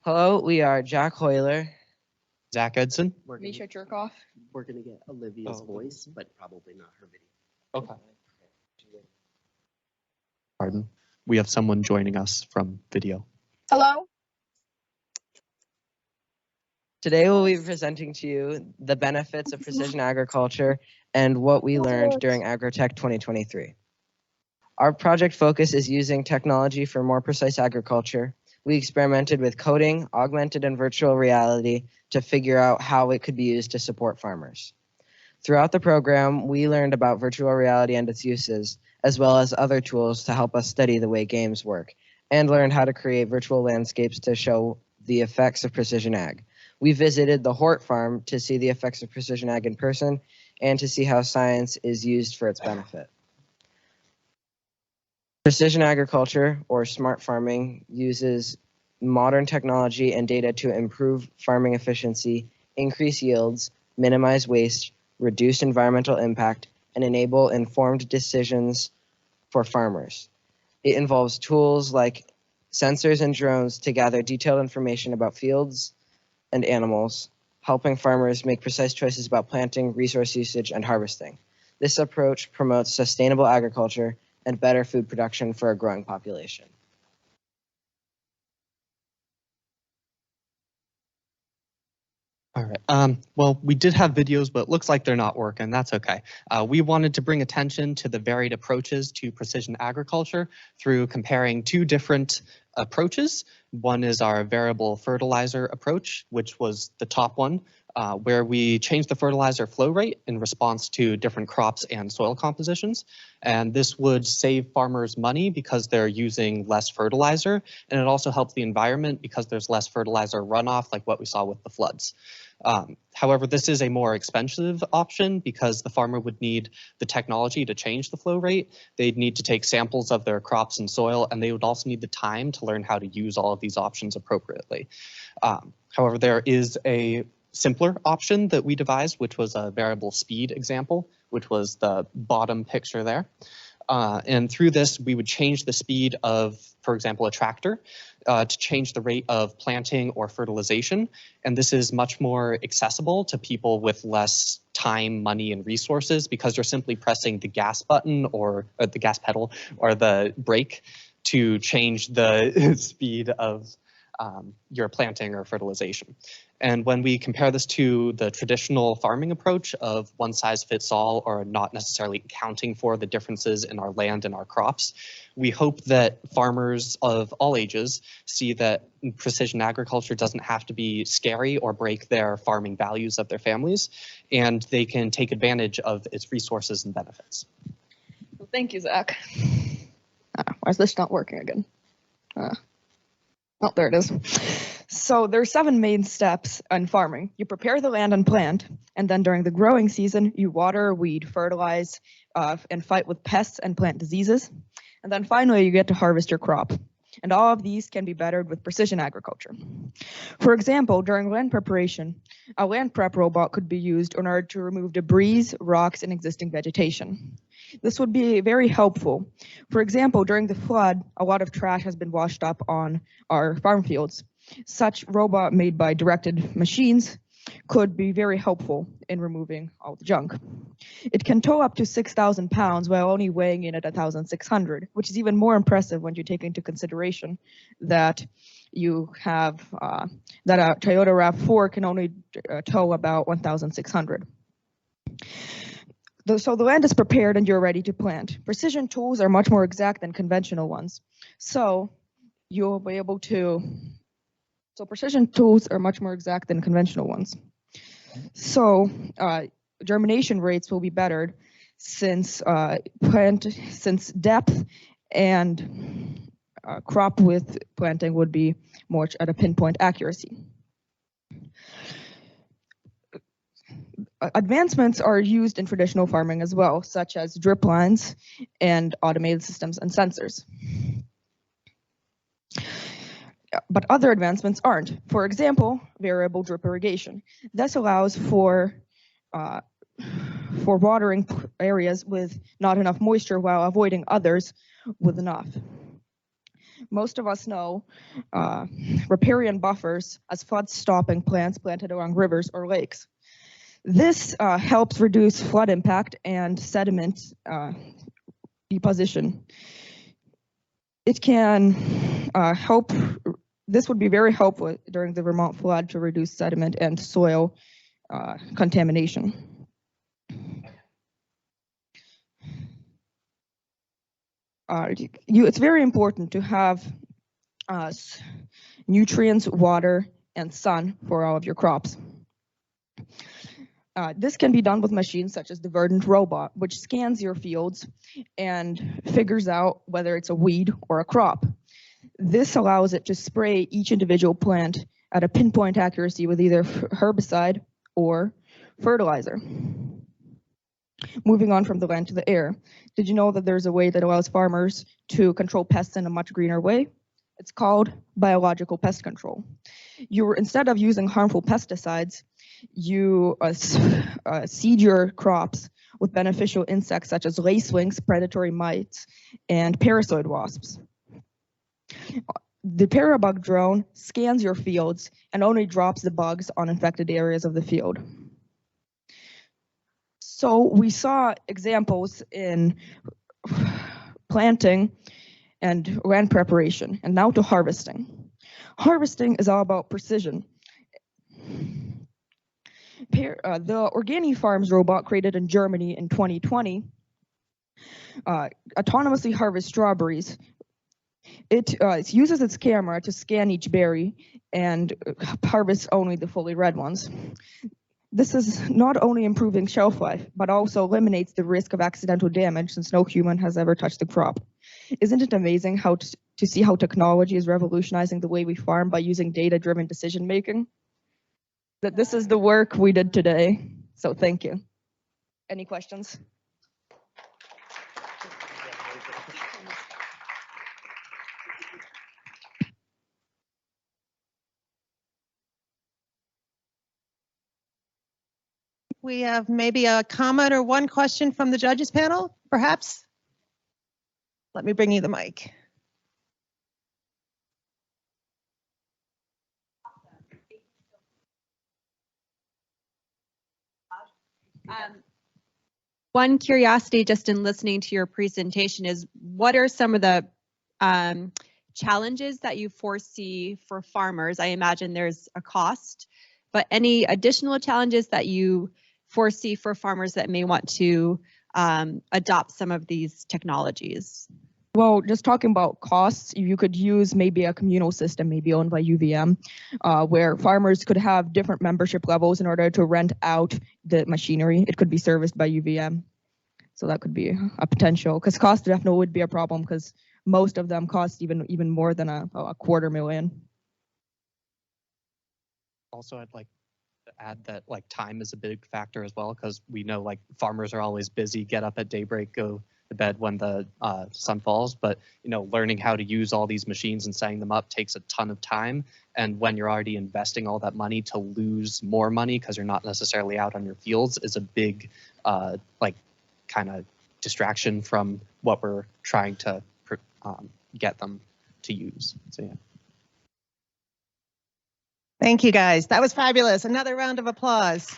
Hello, we are Jack Hoyler. Zach Edson. Misha Jerkoff. We're going to get Olivia's Oh. voice, but probably not her video. Okay. Pardon. We have someone joining us from video. Hello. Today we'll be presenting to you the benefits of precision agriculture and what we learned during Agrotech 2023. Our project focus is using technology for more precise agriculture. We experimented with coding, augmented and virtual reality to figure out how it could be used to support farmers. Throughout the program, we learned about virtual reality and its uses, as well as other tools to help us study the way games work, and learned how to create virtual landscapes to show the effects of precision ag. We visited the Hort farm to see the effects of precision ag in person and to see how science is used for its benefit. Precision agriculture, or smart farming, uses modern technology and data to improve farming efficiency, increase yields, minimize waste, reduce environmental impact, and enable informed decisions for farmers. It involves tools like sensors and drones to gather detailed information about fields and animals, helping farmers make precise choices about planting, resource usage, and harvesting. This approach promotes sustainable agriculture and better food production for a growing population. All right. Well, we did have videos, but it looks like they're not working. That's okay. We wanted to bring attention to the varied approaches to precision agriculture through comparing two different approaches. One is our variable fertilizer approach, which was the top one, where we changed the fertilizer flow rate in response to different crops and soil compositions. And this would save farmers money because they're using less fertilizer, and it also helps the environment because there's less fertilizer runoff, like what we saw with the floods. However, this is a more expensive option because the farmer would need the technology to change the flow rate. They'd need to take samples of their crops and soil, and they would also need the time to learn how to use all of these options appropriately. However, there is a simpler option that we devised, which was a variable speed example, which was the bottom picture there. And through this, we would change the speed of, for example, a tractor to change the rate of planting or fertilization. And this is much more accessible to people with less time, money, and resources because you're simply pressing the gas button or the gas pedal or the brake to change the speed of your planting or fertilization. And when we compare this to the traditional farming approach of one size fits all or not necessarily accounting for the differences in our land and our crops, we hope that farmers of all ages see that precision agriculture doesn't have to be scary or break their farming values of their families, and they can take advantage of its resources and benefits. Well, thank you, Zach. Why is this not working again? Oh, there it is. So there's 7 main steps in farming. You prepare the land and plant, and then during the growing season, you water, weed, fertilize, and fight with pests and plant diseases. And then finally, you get to harvest your crop. And all of these can be bettered with precision agriculture. For example, during land preparation, a land prep robot could be used in order to remove debris, rocks, and existing vegetation. This would be very helpful. For example, during the flood, a lot of trash has been washed up on our farm fields. Such robot made by directed machines could be very helpful in removing all the junk. It can tow up to 6,000 pounds while only weighing in at 1,600, which is even more impressive when you take into consideration that you have that a Toyota RAV4 can only tow about 1,600. So the land is prepared and you're ready to plant. Precision tools are much more exact than conventional ones. So you'll be able to, precision tools are much more exact than conventional ones. So germination rates will be bettered since depth and crop width planting would be more at a pinpoint accuracy. Advancements are used in traditional farming as well, such as drip lines and automated systems and sensors. But other advancements aren't. For example, variable drip irrigation. This allows for watering areas with not enough moisture while avoiding others with enough. Most of us know riparian buffers as flood-stopping plants planted along rivers or lakes. This helps reduce flood impact and sediment deposition. It can help, this would be very helpful during the Vermont flood to reduce sediment and soil contamination. It's very important to have nutrients, water, and sun for all of your crops. This can be done with machines such as the Verdant robot, which scans your fields and figures out whether it's a weed or a crop. This allows it to spray each individual plant at a pinpoint accuracy with either herbicide or fertilizer. Moving on from the land to the air, did you know that there's a way that allows farmers to control pests in a much greener way? It's called biological pest control. Instead of using harmful pesticides, you seed your crops with beneficial insects such as lacewings, predatory mites, and parasitoid wasps. The parabug drone scans your fields and only drops the bugs on infected areas of the field. So we saw examples in planting and land preparation, and now to harvesting. Harvesting is all about precision. The Organi Farms robot created in Germany in 2020 autonomously harvests strawberries. It uses its camera to scan each berry and harvests only the fully red ones. This is not only improving shelf life, but also eliminates the risk of accidental damage since no human has ever touched the crop. Isn't it amazing how to see how technology is revolutionizing the way we farm by using data-driven decision making? That this is the work we did today. So thank you. Any questions? We have maybe a comment or one question from the judges panel, perhaps? Let me bring you the mic. One curiosity just in listening to your presentation is what are some of the challenges that you foresee for farmers? I imagine there's a cost, but any additional challenges that you foresee for farmers that may want to adopt some of these technologies? Well, just talking about costs, you could use maybe a communal system, maybe owned by UVM, where farmers could have different membership levels in order to rent out the machinery. It could be serviced by UVM. So that could be a potential, because cost definitely would be a problem because most of them cost even more than a $250,000. Also, I'd like to add that like time is a big factor as well, because we know like farmers are always busy, get up at daybreak, go to bed when the sun falls, but learning how to use all these machines and setting them up takes a ton of time. And when you're already investing all that money, to lose more money because you're not necessarily out on your fields is a big kind of distraction from what we're trying to get them to use. So yeah. Thank you, guys. That was fabulous. Another round of applause.